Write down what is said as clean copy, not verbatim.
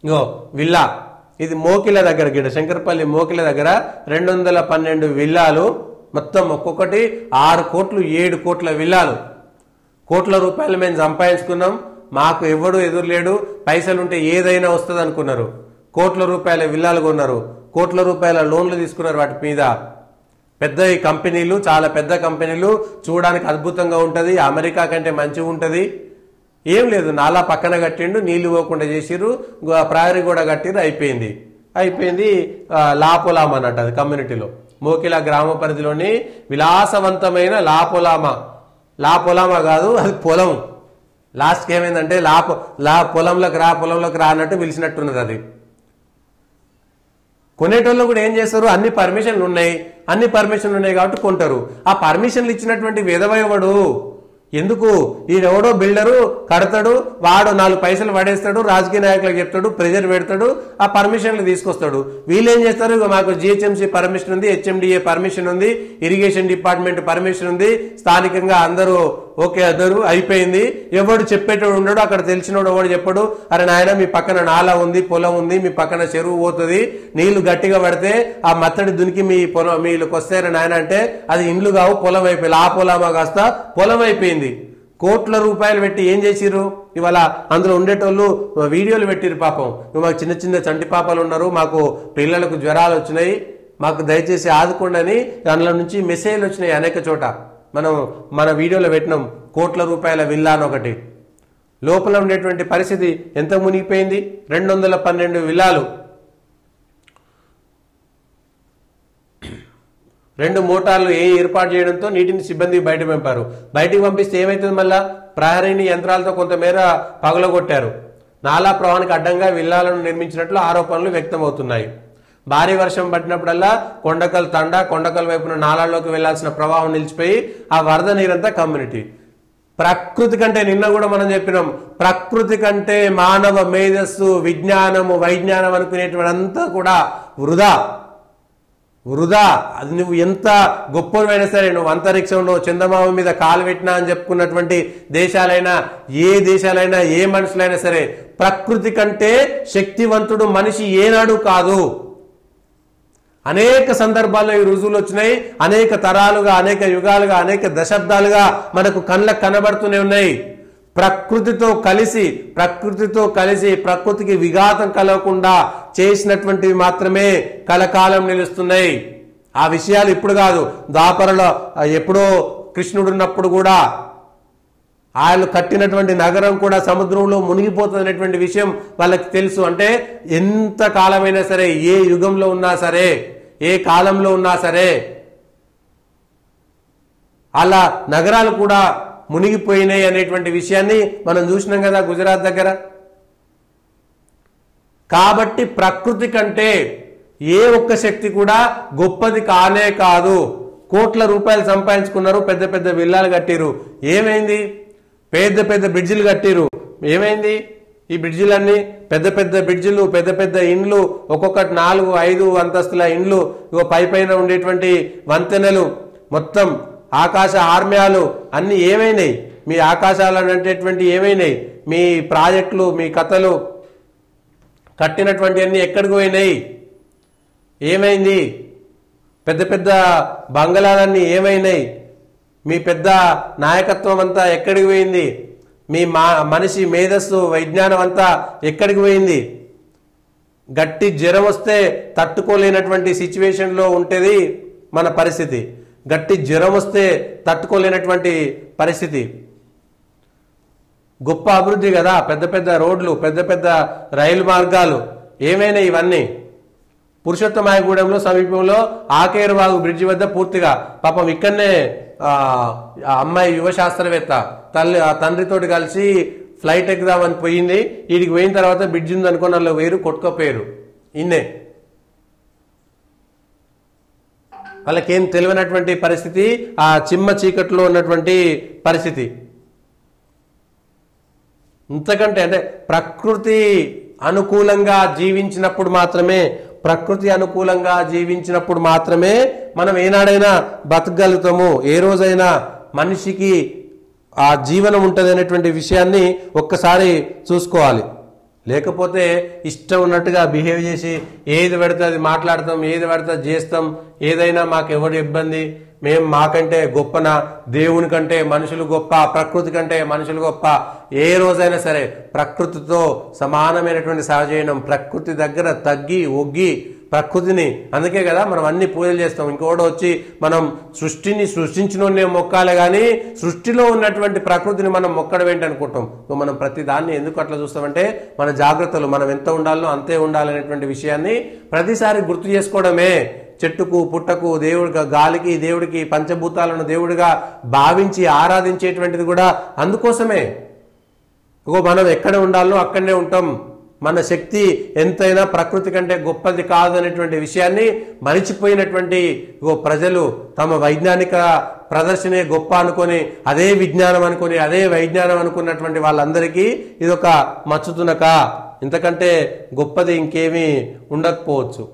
ఇంకో విల్లా, ఇది మోకిల దగ్గర గిడ శంకరపల్లి మోకిల దగ్గర 212 విల్లాలు, మొత్తం ఒక్కొక్కటి 6 కోట్లు 7 కోట్ల విల్లాలు. కోట్ల రూపాయలు మేము సంపాదించుకున్నాం, మాకు ఎవడు ఎదురులేడు, పైసలుంటే ఏదైనా వస్తుంది అనుకున్నారు. కోట్ల రూపాయల విల్లాలు కొన్నారు, కోట్ల రూపాయల లోన్లు తీసుకున్నారు. వాటి మీద పెద్ద కంపెనీలు, చాలా పెద్ద కంపెనీలు, చూడడానికి అద్భుతంగా ఉంటుంది, అమెరికా కంటే మంచిగా ఉంటుంది. ఏం లేదు, నాలా పక్కన కట్టిండు, నీళ్లు పోకుండా చేసిర్రు, ప్రహరీ కూడా కట్టిర్రు, అయిపోయింది. లాపోలామ అన్నట్టు అది కమ్యూనిటీలో, మోకిలా గ్రామ పరిధిలోని విలాసవంతమైన లాపోలామ కాదు, అది పొలం. లాస్ట్కి ఏమైందంటే పొలంలోకి రా అన్నట్టు పిలిచినట్టున్నది. అది కొనేటోళ్ళు కూడా ఏం చేస్తారు, అన్ని పర్మిషన్లు ఉన్నాయి కాబట్టి కొంటారు. ఆ పర్మిషన్లు ఇచ్చినటువంటి విధవయవడు ఎందుకు, ఈడెవడో బిల్డరు కడతాడు, వాడు 4 పైసలు పడేస్తాడు, రాజకీయ నాయకులకు చెప్తాడు, ప్రెజర్ పెడతాడు, ఆ పర్మిషన్లు తీసుకొస్తాడు. వీళ్ళు ఏం చేస్తారు, ఇక మాకు జిహెచ్ఎంసీ పర్మిషన్ ఉంది, హెచ్ఎండిఏ పర్మిషన్ ఉంది, ఇరిగేషన్ డిపార్ట్మెంట్ పర్మిషన్ ఉంది, స్థానికంగా అందరూ ఓకే అద్దరు, అయిపోయింది. ఎవడు చెప్పేటోడు ఉండడు, అక్కడ తెలిసినోడు ఎవడు చెప్పడు, అరే నాయన మీ పక్కన నాలా ఉంది, పొలం ఉంది, మీ పక్కన చెరువు పోతుంది, నీళ్లు గట్టిగా పడితే ఆ మత్తడి దునికి మీ పొలం మీళ్ళకి వస్తాయని నాయన అంటే అది ఇండ్లు కావు, పొలం అయిపోయింది. ఆ పొలమా కాస్త పొలం అయిపోయింది. కోట్ల రూపాయలు పెట్టి ఏం చేసిర్రు, ఇవాళ అందులో ఉండేటోళ్ళు వీడియోలు పెట్టిరు. పాపం మాకు చిన్న చిన్న చంటి పాపలు ఉన్నారు, మాకు పిల్లలకు జ్వరాలు వచ్చినాయి, మాకు దయచేసి ఆదుకోండి అని అందులో నుంచి మెసేజ్లు వచ్చినాయి అనేక చోట. మన వీడియోలో పెట్టినాం. కోట్ల రూపాయల విల్లా అని ఒకటి, లోపల ఉండేటువంటి పరిస్థితి ఎంత మునిగిపోయింది. 212 విల్లాలు, 2 మోటార్లు ఏర్పాటు చేయడంతో నీటిని సిబ్బంది బయటికి పంపిస్తే ఏమైతుంది, మళ్ళా ప్రహరీని యంత్రాలతో కొంతమేర పగలగొట్టారు. నాలా ప్రవాహానికి అడ్డంగా విల్లాలను నిర్మించినట్లు ఆరోపణలు వ్యక్తమవుతున్నాయి. భారీ వర్షం పట్టినప్పుడల్లా కొండకల్ వైపున నాలాల్లోకి వెళ్లాల్సిన ప్రవాహం నిలిచిపోయి ఆ వరద నీరంతా కమ్యూనిటీ. ప్రకృతి కంటే, నిన్న కూడా మనం చెప్పినాం, ప్రకృతి కంటే మానవ మేధస్సు, విజ్ఞానము, వైజ్ఞానం అనుకునేటువంటి అంతా కూడా వృధా. అది నువ్వు ఎంత గొప్పవైనా సరే, నువ్వు అంతరిక్షంలో చందమామ మీద కాలు పెట్టినా అని చెప్పుకున్నటువంటి దేశాలైనా, ఏ దేశాలైనా, ఏ మనుషులైనా సరే, ప్రకృతి కంటే శక్తివంతుడు మనిషి ఏనాడు కాదు. అనేక సందర్భాల్లో ఈ రుజువులు వచ్చినాయి. అనేక తరాలుగా, అనేక యుగాలుగా, అనేక దశాబ్దాలుగా మనకు కళ్ళకు కనబడుతూనే ఉన్నాయి. ప్రకృతితో కలిసి ప్రకృతికి విఘాతం కలగకుండా చేసినటువంటివి మాత్రమే కలకాలం నిలుస్తున్నాయి. ఆ విషయాలు ఇప్పుడు కాదు, ద్వాపరలో ఎప్పుడో కృష్ణుడు ఉన్నప్పుడు కూడా ఆయన కట్టినటువంటి నగరం కూడా సముద్రంలో మునిగిపోతున్నటువంటి విషయం వాళ్ళకి తెలుసు. అంటే ఎంత కాలమైనా సరే, ఏ యుగంలో ఉన్నా సరే, ఏ కాలంలో ఉన్నా సరే, అలా నగరాలు కూడా మునిగిపోయినాయి అనేటువంటి విషయాన్ని మనం చూసినాం కదా గుజరాత్ దగ్గర. కాబట్టి ప్రకృతి కంటే ఏ ఒక్క శక్తి కూడా గొప్పది కానే కాదు. కోట్ల రూపాయలు సంపాదించుకున్నారు, పెద్ద పెద్ద విల్లాలు కట్టిరు, ఏమైంది? పెద్ద పెద్ద బ్రిడ్జిలు కట్టిరు, ఏమైంది? ఈ బ్రిడ్జిలన్నీ పెద్ద పెద్ద బ్రిడ్జిలు, పెద్ద పెద్ద ఇండ్లు, ఒక్కొక్కటి 4-5 అంతస్తుల ఇండ్లు, పైన ఉండేటువంటి వంతెనలు, మొత్తం ఆకాశ ఆర్మ్యాలు అన్ని ఏమైనాయి? మీ ఆకాశాలు అనేటటువంటి ఏమైనాయి? మీ ప్రాజెక్టులు, మీ కథలు కట్టినటువంటి అన్ని ఎక్కడికి పోయినాయి? ఏమైంది? పెద్ద పెద్ద బంగళాలన్నీ ఏమైనాయి? మీ పెద్ద నాయకత్వం అంతా ఎక్కడికి పోయింది? మీ మనిషి మేధస్సు, విజ్ఞానం అంతా ఎక్కడికి పోయింది? గట్టి జ్వరం వస్తే తట్టుకోలేనటువంటి సిచ్యువేషన్లో ఉంటుంది మన పరిస్థితి. గట్టి జ్వరం వస్తే తట్టుకోలేనటువంటి పరిస్థితి. గొప్ప అభివృద్ధి కదా, పెద్ద పెద్ద రోడ్లు, పెద్ద పెద్ద రైలు మార్గాలు, ఏమైనా ఇవన్నీ. పురుషోత్తమాయగూడెంలో సమీపంలో ఆకేరువాగు బ్రిడ్జి వద్ద పూర్తిగా పాపం ఇక్కడనే అమ్మాయి యువ శాస్త్రవేత్త తండ్రితోటి కలిసి ఫ్లైట్ ఎక్కుదామని పోయింది. వీడికి పోయిన తర్వాత బ్రిడ్జి ఉంది అనుకున్న వాళ్ళు వేరు కొట్టుకోపోయారు. ఇన్నే వాళ్ళకేం తెలియనటువంటి పరిస్థితి, ఆ చిమ్మ చీకట్లో ఉన్నటువంటి పరిస్థితి. ఇంతకంటే అంటే ప్రకృతి అనుకూలంగా జీవించినప్పుడు మాత్రమే మనం ఏనాడైనా బతకగలుగుతాము, ఏ రోజైనా మనిషికి ఆ జీవనం ఉంటుంది అనేటువంటి విషయాన్ని ఒక్కసారి చూసుకోవాలి. లేకపోతే ఇష్టం ఉన్నట్టుగా బిహేవ్ చేసి ఏది పడితే అది మాట్లాడతాం, ఏది పడితే అది చేస్తాం, ఏదైనా మాకు ఎవరు ఇబ్బంది, మేము మాకంటే గొప్పన, దేవుని కంటే మనుషులు గొప్ప, ప్రకృతి కంటే మనుషులు గొప్ప. ఏ రోజైనా సరే ప్రకృతితో సమానమైనటువంటి సహజీవనం, ప్రకృతి దగ్గర తగ్గి ఒగ్గి ప్రకృతిని, అందుకే కదా మనం అన్ని పూజలు చేస్తాం. ఇంకోటి వచ్చి మనం సృష్టిని సృష్టించిన మొక్కాలే కానీ సృష్టిలో ఉన్నటువంటి ప్రకృతిని మనం మొక్కడం ఏంటి అనుకుంటాం. మనం ప్రతి దాన్ని ఎందుకు అట్లా చూస్తామంటే మన జాగ్రత్తలు మనం ఎంత ఉండాలో అంతే ఉండాలనేటువంటి విషయాన్ని ప్రతిసారి గుర్తు చేసుకోవడమే. చెట్టుకు పుట్టకు దేవుడిగా, గాలికి దేవుడికి, పంచభూతాలను దేవుడిగా భావించి ఆరాధించేటువంటిది కూడా అందుకోసమే. మనం ఎక్కడ ఉండాలో అక్కడనే ఉంటాం. మన శక్తి ఎంతైనా ప్రకృతి కంటే గొప్పది కాదు అనేటువంటి విషయాన్ని మరిచిపోయినటువంటి ప్రజలు తమ వైజ్ఞానిక ప్రదర్శనే గొప్ప అనుకొని, అదే విజ్ఞానం అనుకొని, అదే వైజ్ఞానం అనుకున్నటువంటి వాళ్ళందరికీ ఇదొక మచ్చుతునక, ఇంతకంటే గొప్పది ఇంకేమీ ఉండకపోవచ్చు.